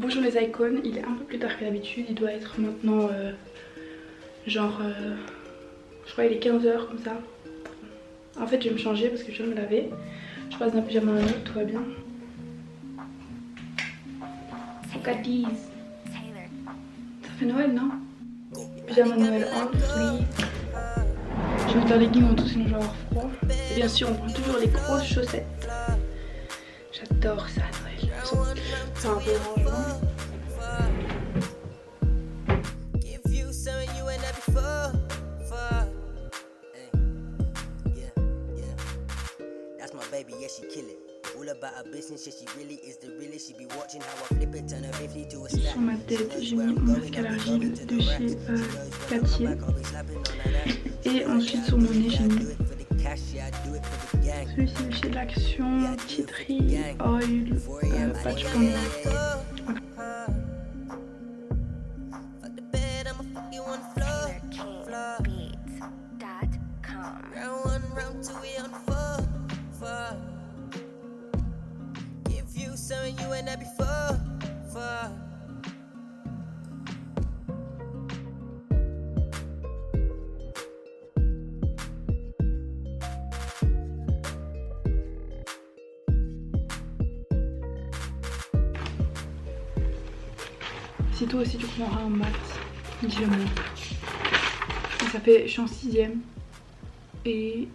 Bonjour les icônes, il est un peu plus tard que d'habitude, il doit être maintenant genre je crois qu'il est 15 h comme ça. En fait je vais me changer parce que je viens de me laver. Je passe d'un pyjama à un autre, tout va bien. Look at these. Ça fait Noël non? Pyjama Noël en fleece. Je vais mettre un legging en tout sinon je vais avoir froid. Et bien sûr on prend toujours les grosses chaussettes. J'adore ça à Noël. C'est un peu orange. Sur ma tête, j'ai mis mon masque à l'argile de chez Cathy. Et ensuite sur mon nez, j'ai mis celui-ci de chez l'Action, Tea Tree Oil, patch pour moi. Si toi aussi tu prendras un mat, dis-le-moi. Ça fait, je suis en 6ème et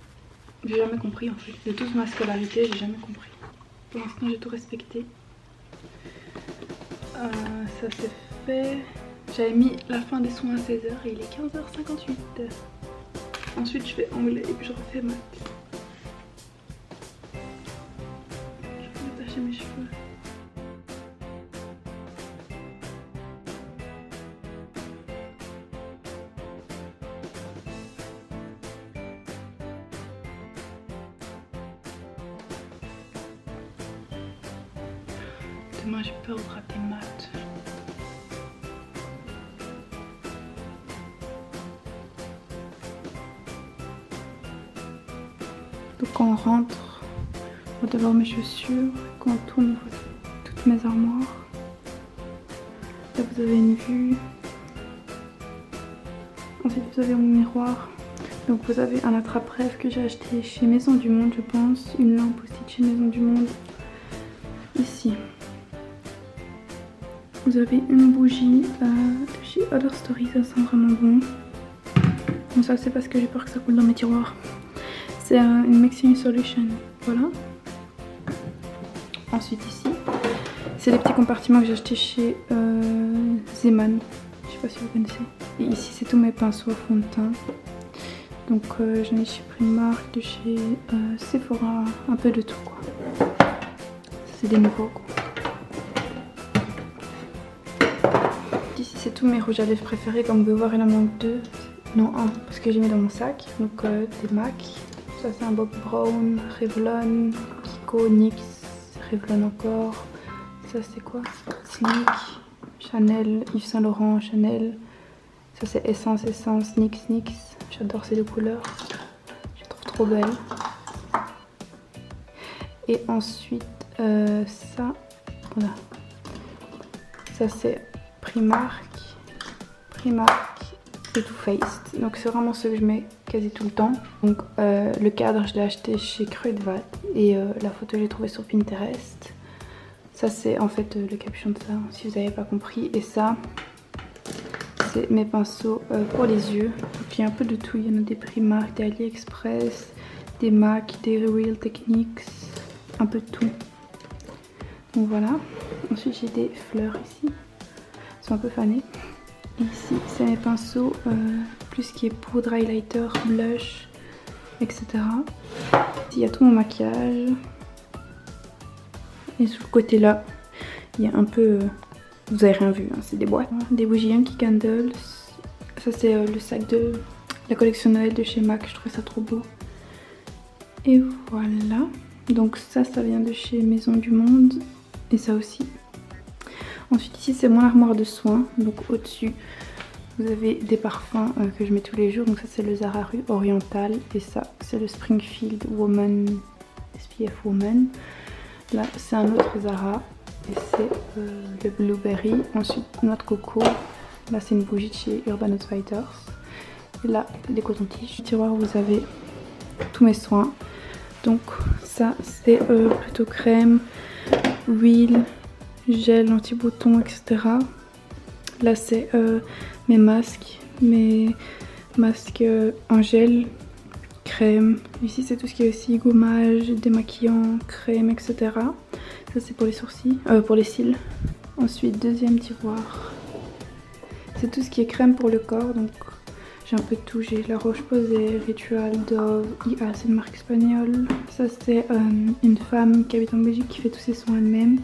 j'ai jamais compris en fait. De toute ma scolarité, j'ai jamais compris. Pour l'instant, j'ai tout respecté. Ça c'est fait. J'avais mis la fin des soins à 16 h et il est 15 h 58. Ensuite, je fais anglais et puis je refais maths. Je vais attacher mes cheveux. Demain j'ai peur de rater maths. Donc quand on rentre, on va d'abord mes chaussures. Quand on tourne, on voit toutes mes armoires. Là vous avez une vue. Ensuite vous avez mon miroir. Donc vous avez un attrape-rêve que j'ai acheté chez Maison du Monde je pense. Une lampe aussi de chez Maison du Monde. Ici. Vous avez une bougie de chez Other Story, ça sent vraiment bon. Bon ça c'est parce que j'ai peur que ça coule dans mes tiroirs. C'est une Mixing Solution, voilà. Ensuite ici, c'est les petits compartiments que j'ai achetés chez Zeman. Je sais pas si vous connaissez. Et ici c'est tous mes pinceaux à fond de teint. Donc j'en ai chez Primark, de chez Sephora, un peu de tout quoi. C'est des nouveaux quoi. Ici c'est tous mes rouges à lèvres préférés, comme vous pouvez voir il en manque 2, non 1 parce que j'ai mis dans mon sac. Donc des MAC, ça c'est un Bob Brown, Revlon, Kiko, NYX, Revlon encore. Ça c'est quoi? Sneak, Chanel, Yves Saint Laurent, Chanel. Ça c'est Essence, NYX, NYX. J'adore ces deux couleurs, je les trouve trop belles. Et ensuite ça, voilà. Ça c'est Primark et Too Faced. Donc c'est vraiment ce que je mets quasi tout le temps. Donc le cadre je l'ai acheté chez Kruidvat et la photo j'ai trouvé sur Pinterest. Ça c'est en fait le capuchon de ça si vous n'avez pas compris. Et ça c'est mes pinceaux pour les yeux. Donc il y a un peu de tout, il y en a des Primark, des AliExpress, des MAC, des Real Techniques, un peu de tout. Donc voilà. Ensuite j'ai des fleurs ici. Sont un peu fanés. Ici c'est mes pinceaux plus ce qui est poudre, highlighter, blush, etc. Ici il y a tout mon maquillage. Et sur le côté là il y a un peu vous avez rien vu hein, c'est des boîtes, des bougies Yankee Candles. Ça c'est le sac de la collection Noël de chez MAC, je trouve ça trop beau. Et voilà, donc ça vient de chez Maison du Monde et ça aussi. Ensuite ici c'est mon armoire de soins, donc au-dessus vous avez des parfums que je mets tous les jours. Donc ça c'est le Zara Rue Orientale et ça c'est le Springfield Woman SPF Woman. Là c'est un autre Zara Et c'est le blueberry. Ensuite, noix de coco. Là, c'est une bougie de chez Urban Outfitters. Et là, des cotons-tiges. Dans le tiroir, vous avez tous mes soins. Donc, ça, c'est plutôt crème, huile, gel, anti-bouton, etc. Là, c'est mes masques en gel, crème. Ici, c'est tout ce qui est aussi gommage, démaquillant, crème, etc. Ça, c'est pour les sourcils, pour les cils. Ensuite, deuxième tiroir. C'est tout ce qui est crème pour le corps. Donc, j'ai un peu de tout. J'ai La Roche-Posay, Ritual, Dove, IA, c'est une marque espagnole. Ça, c'est une femme qui habite en Belgique qui fait tous ses soins elle-même.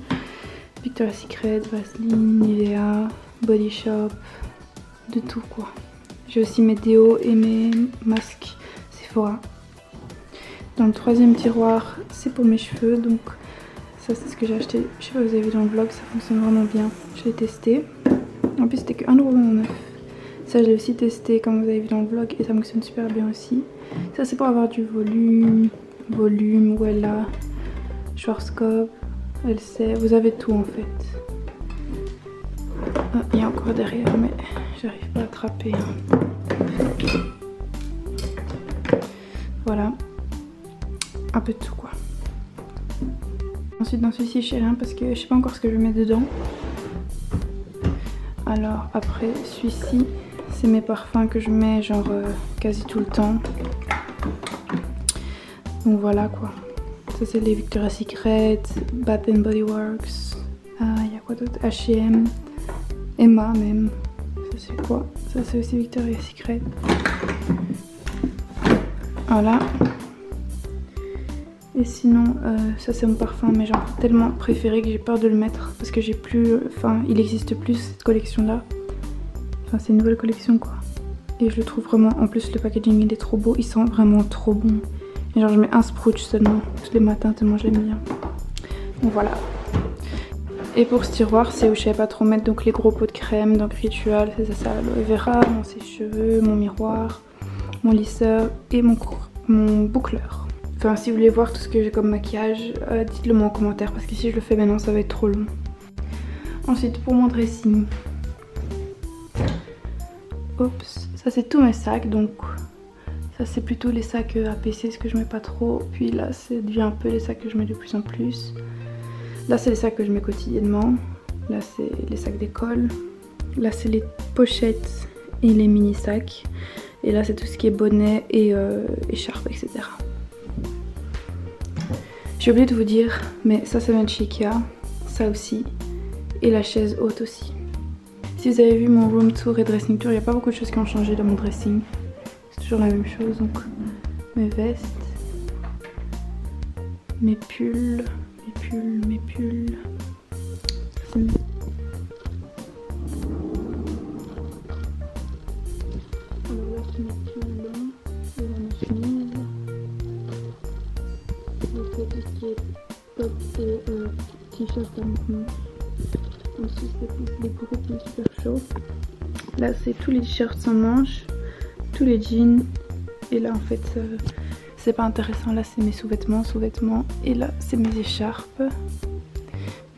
Victoria's Secret, Vaseline, Nivea, Body Shop, de tout quoi. J'ai aussi mes déos et mes masques Sephora. Dans le troisième tiroir, c'est pour mes cheveux. Donc ça, c'est ce que j'ai acheté. Je sais pas si vous avez vu dans le vlog, ça fonctionne vraiment bien. Je l'ai testé. En plus, c'était que 1,99 €. Ça, je l'ai aussi testé comme vous avez vu dans le vlog et ça fonctionne super bien aussi. Ça, c'est pour avoir du volume, Wella, Schwarzkopf, LC. Vous avez tout en fait. Ah, il y a encore derrière, mais j'arrive pas à attraper. Voilà. Un peu de tout quoi. Ensuite dans celui-ci, je sais rien parce que je sais pas encore ce que je vais mettre dedans. Alors après celui-ci, c'est mes parfums que je mets genre quasi tout le temps. Donc voilà quoi. Ça c'est les Victoria's Secret, Bath and Body Works. Il y a quoi d'autre? H&M, Emma même. Ça c'est quoi? Ça c'est aussi Victoria's Secret. Voilà. Et sinon, ça c'est mon parfum, mais genre tellement préféré que j'ai peur de le mettre parce que j'ai plus, enfin il n'existe plus cette collection là. Enfin c'est une nouvelle collection quoi. Et je le trouve vraiment, en plus le packaging il est trop beau, il sent vraiment trop bon. Et genre je mets un sprouch seulement tous les matins tellement je l'aime bien. Donc voilà. Et pour ce tiroir, c'est où je savais pas trop mettre donc les gros pots de crème, donc Ritual, c'est ça, aloe vera, mon sèche-cheveux, mon miroir, mon lisseur et mon boucleur. Enfin, si vous voulez voir tout ce que j'ai comme maquillage, dites-le moi en commentaire parce que si je le fais maintenant, ça va être trop long. Ensuite, pour mon dressing, oups, ça c'est tous mes sacs. Donc, ça c'est plutôt les sacs APC, ce que je mets pas trop. Puis là, ça devient un peu les sacs que je mets de plus en plus. Là, c'est les sacs que je mets quotidiennement. Là, c'est les sacs d'école. Là, c'est les pochettes et les mini sacs. Et là, c'est tout ce qui est bonnet et écharpe, etc. J'ai oublié de vous dire, mais ça vient de chez Ikea, ça aussi, et la chaise haute aussi. Si vous avez vu mon room tour et dressing tour, il n'y a pas beaucoup de choses qui ont changé dans mon dressing. C'est toujours la même chose, donc mes vestes, mes pulls. T-shirt à mouvement. Ensuite c'est plus les groupes super chauds. Là c'est tous les t-shirts sans manches, tous les jeans. Et là en fait c'est pas intéressant. Là c'est mes sous-vêtements. Et là c'est mes écharpes.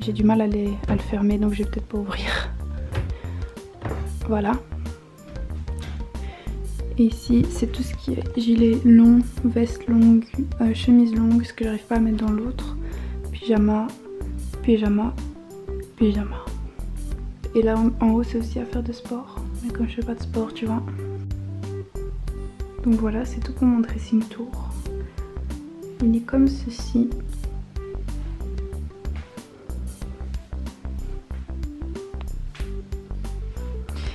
J'ai du mal à le fermer donc je vais peut-être pas ouvrir. Voilà. Et ici c'est tout ce qui est gilet long, veste longue, chemise longue, ce que j'arrive pas à mettre dans l'autre. Pyjama. Et là en haut c'est aussi à faire de sport. Mais comme je fais pas de sport tu vois. Donc voilà, c'est tout pour mon dressing tour. Il est comme ceci.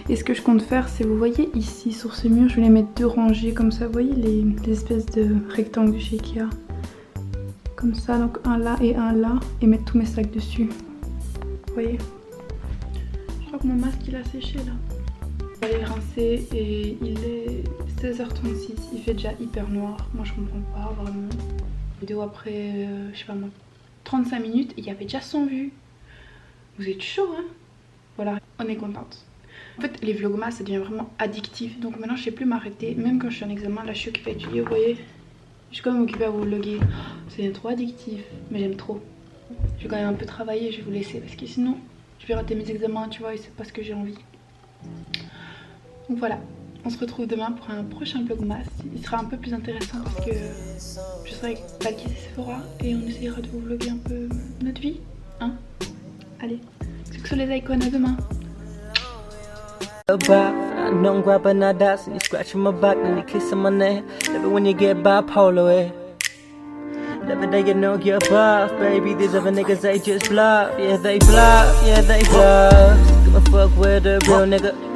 Et ce que je compte faire, c'est, vous voyez ici sur ce mur, je vais les mettre 2 rangées comme ça. Vous voyez les espèces de rectangles de chez Ikea. Comme ça, donc un là et un là. Et mettre tous mes sacs dessus. Vous voyez? Je crois que mon masque il a séché là. Je vais aller rincer et il est 16h36. Il fait déjà hyper noir. Moi je comprends pas vraiment. Vidéo après, je sais pas moi, 35 minutes et il y avait déjà 100 vues. Vous êtes chaud hein? Voilà, on est contente. En fait les vlogmas ça devient vraiment addictif. Donc maintenant je sais plus m'arrêter. Même quand je suis en examen, là je suis occupée à étudier, vous voyez. Je suis quand même occupée à vous vlogger. C'est trop addictif, mais j'aime trop. Je vais quand même un peu travailler, je vais vous laisser parce que sinon je vais rater mes examens, tu vois, et c'est pas ce que j'ai envie. Donc voilà, on se retrouve demain pour un prochain vlogmas. Il sera un peu plus intéressant parce que je serai avec Palkis et Sephora et on essayera de vous vlogger un peu notre vie, hein. Allez, sur les icônes, à demain. I know I'm grabbing that ass and you scratching my back and you kissing my neck. Love it when you get bipolar, eh? Love it that you know you're buff, baby. These other niggas, they just bluff. Yeah, they bluff. Yeah, they bluff. Give a fuck with a real nigga.